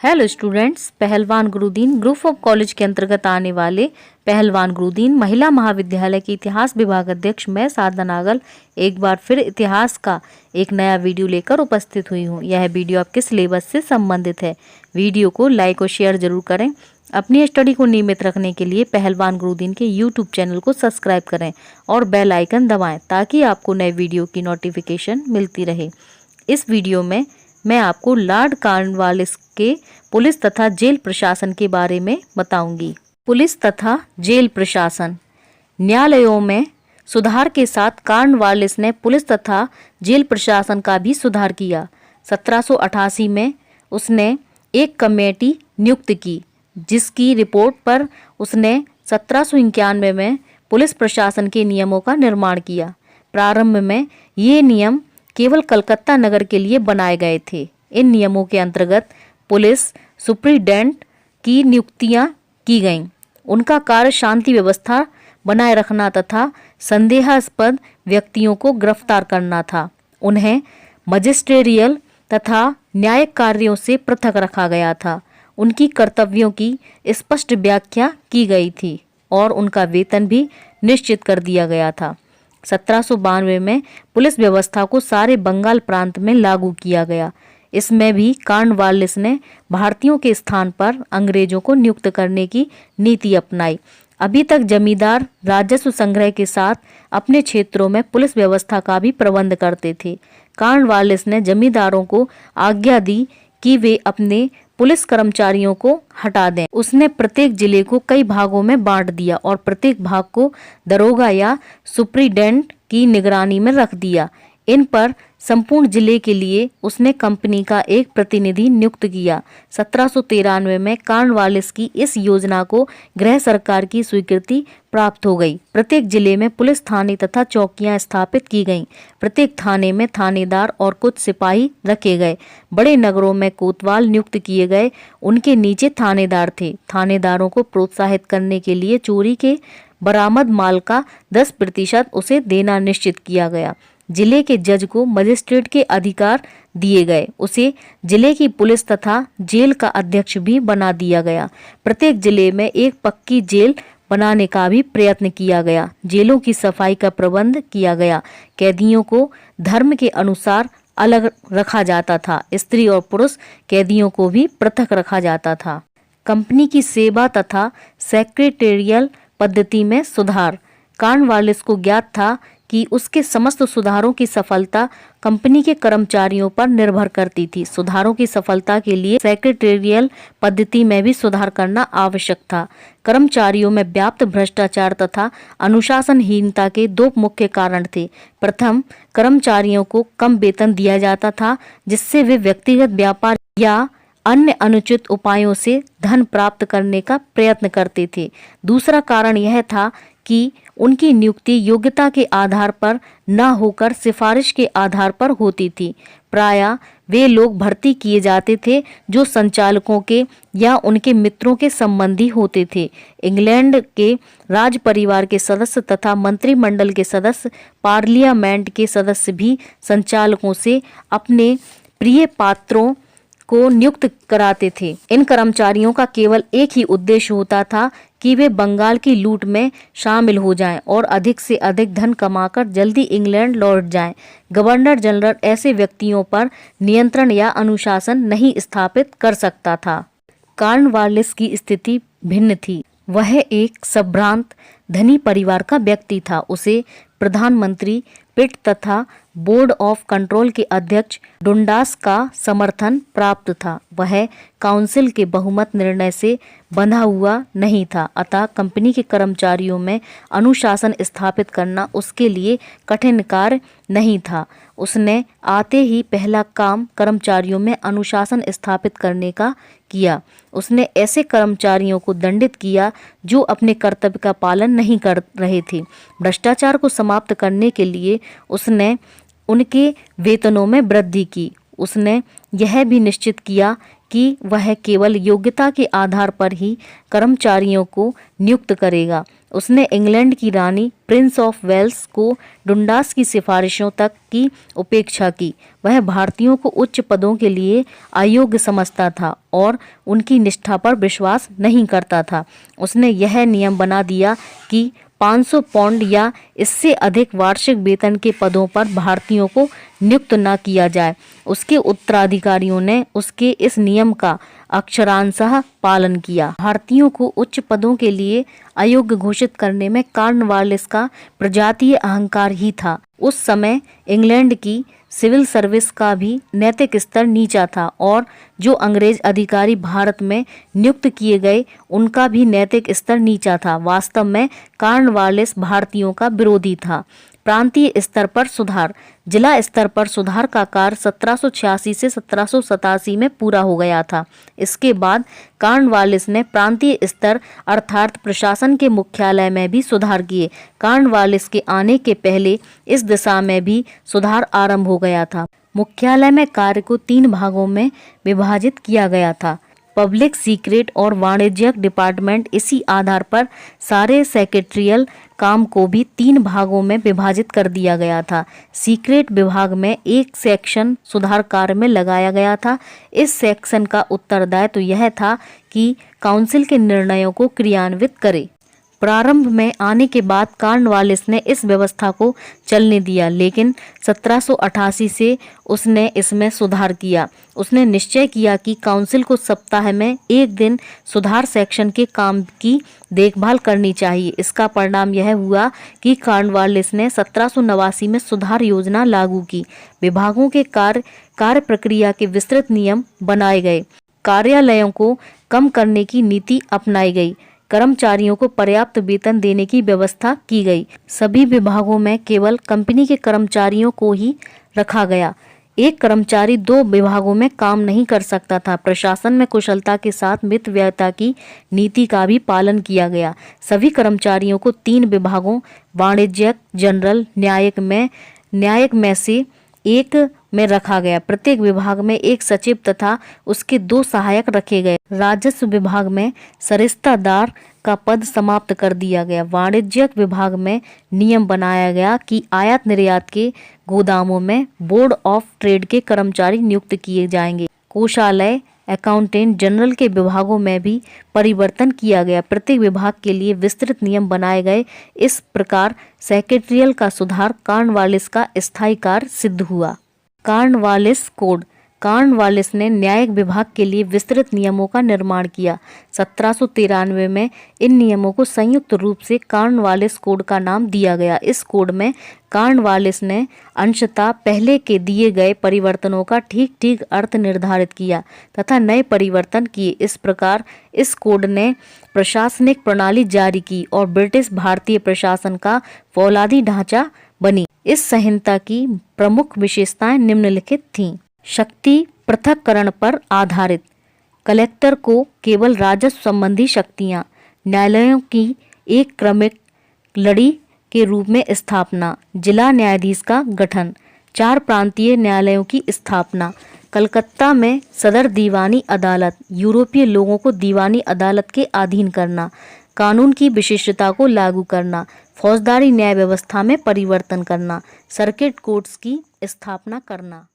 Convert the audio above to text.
Hello students, पहलवान Gurudeen group of college के अंतर्गत आने वाले पहलवान गुरुदीन महिला महाविद्यालय के इतिहास विभाग अध्यक्ष मैं साधना नागल एक बार फिर इतिहास का एक नया वीडियो लेकर उपस्थित हुई हूँ। यह वीडियो आपके सिलेबस से संबंधित है। वीडियो को लाइक और शेयर जरूर करें। अपनी स्टडी को नियमित रखने के लिए पहलवान गुरुदीन के यूट्यूब चैनल को सब्सक्राइब करें और बेल आइकन दबाएं ताकि आपको नए वीडियो की नोटिफिकेशन मिलती रहे। इस वीडियो में मैं आपको लॉर्ड कॉर्नवालिस के पुलिस तथा जेल प्रशासन के बारे में बताऊंगी। पुलिस तथा जेल प्रशासन। न्यायालयों में सुधार के साथ कॉर्नवालिस ने पुलिस तथा जेल प्रशासन का भी सुधार किया। 1788 में उसने एक कमेटी नियुक्त की जिसकी रिपोर्ट पर उसने 1791 में पुलिस प्रशासन के नियमों का निर्माण किया। प्रारंभ में ये नियम केवल कलकत्ता नगर के लिए बनाए गए थे। इन नियमों के अंतर्गत पुलिस सुप्रीडेंट की नियुक्तियां की गईं। उनका कार्य शांति व्यवस्था बनाए रखना तथा संदेहास्पद व्यक्तियों को गिरफ्तार करना था। उन्हें मजिस्ट्रियल तथा न्यायिक कार्यों से पृथक रखा गया था। उनकी कर्तव्यों की स्पष्ट व्याख्या की गई थी और उनका वेतन भी निश्चित कर दिया गया था। 1792 में पुलिस व्यवस्था को सारे बंगाल प्रांत में लागू किया गया। इसमें भी कॉर्नवालिस ने भारतीयों के स्थान पर अंग्रेजों को नियुक्त करने की नीति अपनाई। अभी तक जमींदार राजस्व संग्रह के साथ अपने क्षेत्रों में पुलिस व्यवस्था का भी प्रबंध करते थे। कॉर्नवालिस ने जमींदारों को आज्ञा दी कि वे अपने पुलिस कर्मचारियों को हटा दें। उसने प्रत्येक जिले को कई भागों में बांट दिया और प्रत्येक भाग को दरोगा या सुप्रीडेंट की निगरानी में रख दिया। इन पर संपूर्ण जिले के लिए उसने कंपनी का एक प्रतिनिधि नियुक्त किया। 1793 में कॉर्नवालिस की इस योजना को गृह सरकार की स्वीकृति प्राप्त हो गई। प्रत्येक जिले में पुलिस थाने तथा चौकियां स्थापित की गईं। प्रत्येक थाने में थानेदार और कुछ सिपाही रखे गए। बड़े नगरों में कोतवाल नियुक्त किए गए। उनके नीचे थानेदार थे। थानेदारों को प्रोत्साहित करने के लिए चोरी के बरामद माल का 10% उसे देना निश्चित किया गया। जिले के जज को मजिस्ट्रेट के अधिकार दिए गए। उसे जिले की पुलिस तथा जेल का अध्यक्ष भी बना दिया गया। प्रत्येक जिले में एक पक्की जेल बनाने का भी प्रयत्न किया गया। जेलों की सफाई का प्रबंध किया गया। कैदियों को धर्म के अनुसार अलग रखा जाता था। स्त्री और पुरुष कैदियों को भी पृथक रखा जाता था। कंपनी की सेवा तथा सेक्रेटेरियल पद्धति में सुधार। कॉर्नवालिस को ज्ञात था कि उसके समस्त सुधारों की सफलता कंपनी के कर्मचारियों पर निर्भर करती थी। सुधारों की सफलता के लिए सेक्रेटेरियल पद्धति में भी सुधार करना आवश्यक था। कर्मचारियों में व्याप्त भ्रष्टाचार तथा अनुशासनहीनता के दो मुख्य कारण थे। प्रथम, कर्मचारियों को कम वेतन दिया जाता था जिससे वे व्यक्तिगत व्यापार या अन्य अनुचित उपायों से धन प्राप्त करने का प्रयत्न करते थे। दूसरा कारण यह था कि उनकी नियुक्ति योग्यता के आधार पर न होकर सिफारिश के आधार पर होती थी। प्रायः वे लोग भर्ती किए जाते थे जो संचालकों के या उनके मित्रों के संबंधी होते थे। इंग्लैंड के राज परिवार के सदस्य तथा मंत्रिमंडल के सदस्य, पार्लियामेंट के सदस्य भी संचालकों से अपने प्रिय पात्रों को नियुक्त कराते थे। इन कर्मचारियों का केवल एक ही उद्देश्य होता था कि वे बंगाल की लूट में शामिल हो जाएं और अधिक से अधिक धन कमाकर जल्दी इंग्लैंड लौट जाएं। गवर्नर जनरल ऐसे व्यक्तियों पर नियंत्रण या अनुशासन नहीं स्थापित कर सकता था। कॉर्नवालिस की स्थिति भिन्न थी। वह एक संभ्रांत धनी परिवार का व्यक्ति था। उसे प्रधानमंत्री पिट तथा बोर्ड ऑफ कंट्रोल के अध्यक्ष डुंडास का समर्थन प्राप्त था। वह काउंसिल के बहुमत निर्णय से बंधा हुआ नहीं था। अतः कंपनी के कर्मचारियों में अनुशासन स्थापित करना उसके लिए कठिन कार्य नहीं था। उसने आते ही पहला काम कर्मचारियों में अनुशासन स्थापित करने का किया। उसने ऐसे कर्मचारियों को दंडित किया जो अपने कर्तव्य का पालन नहीं कर रहे थे। भ्रष्टाचार को समाप्त करने के लिए उसने उनके वेतनों में वृद्धि की। उसने यह भी निश्चित किया कि वह केवल योग्यता के आधार पर ही कर्मचारियों को नियुक्त करेगा। उसने इंग्लैंड की रानी प्रिंस ऑफ वेल्स को डुंडास की सिफारिशों तक की उपेक्षा की। वह भारतीयों को उच्च पदों के लिए अयोग्य समझता था और उनकी निष्ठा पर विश्वास नहीं करता था। उसने यह नियम बना दिया कि 500 पाउंड या इससे अधिक वार्षिक वेतन के पदों पर भारतीयों को नियुक्त न किया जाए। उसके उत्तराधिकारियों ने उसके इस नियम का अक्षरांशः पालन किया। भारतीयों को उच्च पदों के लिए अयोग्य घोषित करने में कॉर्नवालिस का प्रजातीय अहंकार ही था। उस समय इंग्लैंड की सिविल सर्विस का भी नैतिक स्तर नीचा था और जो अंग्रेज अधिकारी भारत में नियुक्त किए गए उनका भी नैतिक स्तर नीचा था। वास्तव में कॉर्नवालिस भारतीयों का विरोधी था। प्रांतीय स्तर पर सुधार। जिला स्तर पर सुधार का कार्य 1786 से 1787 में पूरा हो गया था। इसके बाद कॉर्नवालिस ने प्रांतीय स्तर अर्थात प्रशासन के मुख्यालय में भी सुधार किए। कॉर्नवालिस के आने के पहले इस दिशा में भी सुधार आरंभ हो गया था। मुख्यालय में कार्य को 3 भागों में विभाजित किया गया था। पब्लिक सीक्रेट और वाणिज्यिक डिपार्टमेंट। इसी आधार पर सारे सेक्रेटरियल काम को भी 3 भागों में विभाजित कर दिया गया था। सीक्रेट विभाग में एक सेक्शन सुधार कार्य में लगाया गया था। इस सेक्शन का उत्तरदायित्व यह था कि काउंसिल के निर्णयों को क्रियान्वित करे। प्रारंभ में आने के बाद कॉर्नवालिस ने इस व्यवस्था को चलने दिया, लेकिन 1788 से उसने इसमें सुधार किया। उसने निश्चय किया कि काउंसिल को सप्ताह में 1 दिन सुधार सेक्शन के काम की देखभाल करनी चाहिए। इसका परिणाम यह हुआ कि कॉर्नवालिस ने 1789 में सुधार योजना लागू की। विभागों के कार्य प्रक्रिया के विस्तृत नियम बनाए गए। कार्यालयों को कम करने की नीति अपनाई गई। कर्मचारियों को पर्याप्त वेतन देने की व्यवस्था की गई। सभी विभागों में केवल कंपनी के कर्मचारियों को ही रखा गया। एक कर्मचारी 2 विभागों में काम नहीं कर सकता था। प्रशासन में कुशलता के साथ मितव्ययता की नीति का भी पालन किया गया। सभी कर्मचारियों को 3 विभागों वाणिज्यिक, जनरल, न्यायिक में से एक में रखा गया। प्रत्येक विभाग में एक सचिव तथा उसके 2 सहायक रखे गए। राजस्व विभाग में सरिस्तादार का पद समाप्त कर दिया गया। वाणिज्यिक विभाग में नियम बनाया गया कि आयात निर्यात के गोदामों में बोर्ड ऑफ ट्रेड के कर्मचारी नियुक्त किए जाएंगे। कोषालय, अकाउंटेंट जनरल के विभागों में भी परिवर्तन किया गया। प्रत्येक विभाग के लिए विस्तृत नियम बनाए गए। इस प्रकार सेक्रेटरियल का सुधार कॉर्नवालिस का स्थायी कार्य सिद्ध हुआ। Cornwallis code. कॉर्नवालिस ने न्यायिक विभाग के लिए विस्तृत नियमों का निर्माण किया। 1793 में इन नियमों को संयुक्त रूप से कॉर्नवालिस कोड का नाम दिया गया। इस कोड में कॉर्नवालिस ने अंशतः पहले के दिए गए परिवर्तनों का ठीक ठीक अर्थ निर्धारित किया तथा नए परिवर्तन किए। इस प्रकार इस कोड ने प्रशासनिक प्रणाली जारी की और ब्रिटिश भारतीय प्रशासन का फौलादी ढांचा बनी। इस संहिता की प्रमुख विशेषताएं निम्नलिखित थीं। शक्ति पृथक्करण पर आधारित। कलेक्टर को केवल राजस्व संबंधी शक्तियां। न्यायालयों की एक क्रमिक लड़ी के रूप में स्थापना। जिला न्यायाधीश का गठन। 4 प्रांतीय न्यायालयों की स्थापना। कलकत्ता में सदर दीवानी अदालत। यूरोपीय लोगों को दीवानी अदालत के अधीन करना। कानून की विशिष्टता को लागू करना। फौजदारी न्याय व्यवस्था में परिवर्तन करना। सर्किट कोर्ट्स की स्थापना करना।